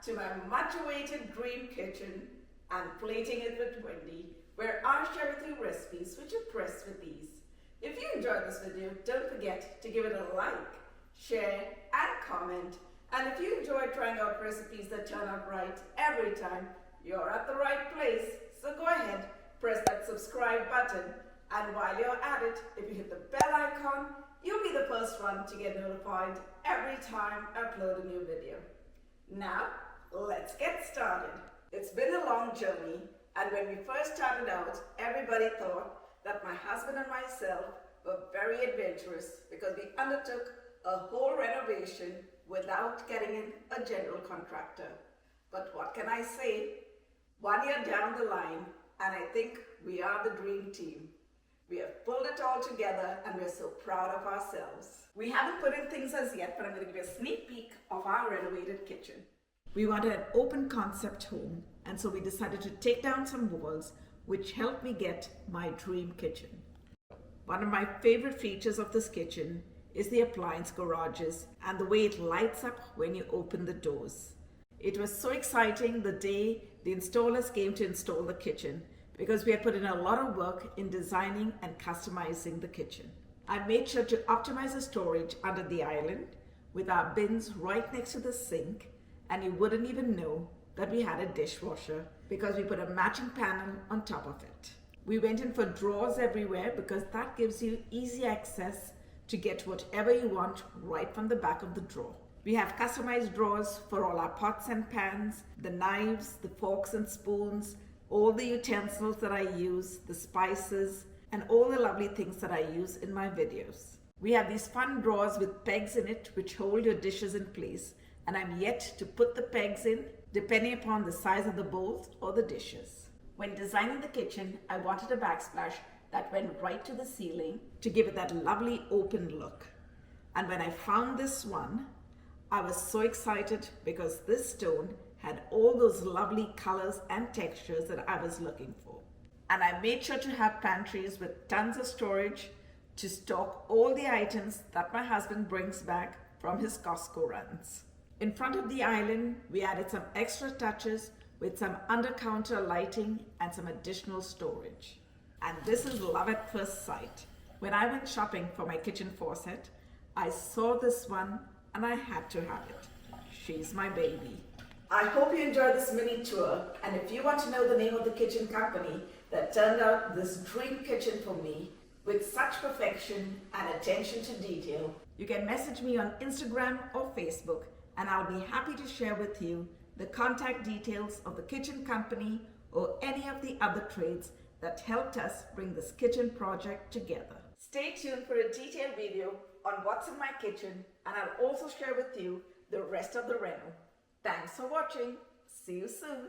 to my much-awaited dream kitchen and Plating It with Wendy, where I share with you recipes which impress with ease. If you enjoyed this video, don't forget to give it a like, share and comment. And if you enjoy trying out recipes that turn out right every time, you're at the right place. So go ahead, press that subscribe button, and while you're at it, if you hit the bell icon, you'll be the first one to get notified every time I upload a new video. Now, let's get started. It's been a long journey, and when we first started out, everybody thought that my husband and myself were very adventurous because we undertook a whole renovation without getting in a general contractor. But what can I say? 1 year down the line, and I think we are the dream team. We have pulled it all together and we're so proud of ourselves. We haven't put in things as yet, but I'm going to give you a sneak peek of our renovated kitchen. We wanted an open concept home, and so we decided to take down some walls, which helped me get my dream kitchen. One of my favorite features of this kitchen is the appliance garages and the way it lights up when you open the doors. It was so exciting the day the installers came to install the kitchen, because we had put in a lot of work in designing and customizing the kitchen. I made sure to optimize the storage under the island with our bins right next to the sink, and you wouldn't even know that we had a dishwasher because we put a matching panel on top of it. We went in for drawers everywhere because that gives you easy access to get whatever you want right from the back of the drawer. We have customized drawers for all our pots and pans, the knives, the forks and spoons, all the utensils that I use, the spices, and all the lovely things that I use in my videos. We have these fun drawers with pegs in it which hold your dishes in place, and I'm yet to put the pegs in depending upon the size of the bowls or the dishes. When designing the kitchen, I wanted a backsplash that went right to the ceiling to give it that lovely open look. And when I found this one, I was so excited because this stone had all those lovely colors and textures that I was looking for. And I made sure to have pantries with tons of storage to stock all the items that my husband brings back from his Costco runs. In front of the island, we added some extra touches with some under-counter lighting and some additional storage. And this is love at first sight. When I went shopping for my kitchen faucet, I saw this one and I had to have it. She's my baby. I hope you enjoyed this mini tour, and if you want to know the name of the kitchen company that turned out this dream kitchen for me with such perfection and attention to detail, you can message me on Instagram or Facebook, and I'll be happy to share with you the contact details of the kitchen company or any of the other trades that helped us bring this kitchen project together. Stay tuned for a detailed video on what's in my kitchen, and I'll also share with you the rest of the reno. Thanks for watching. See you soon.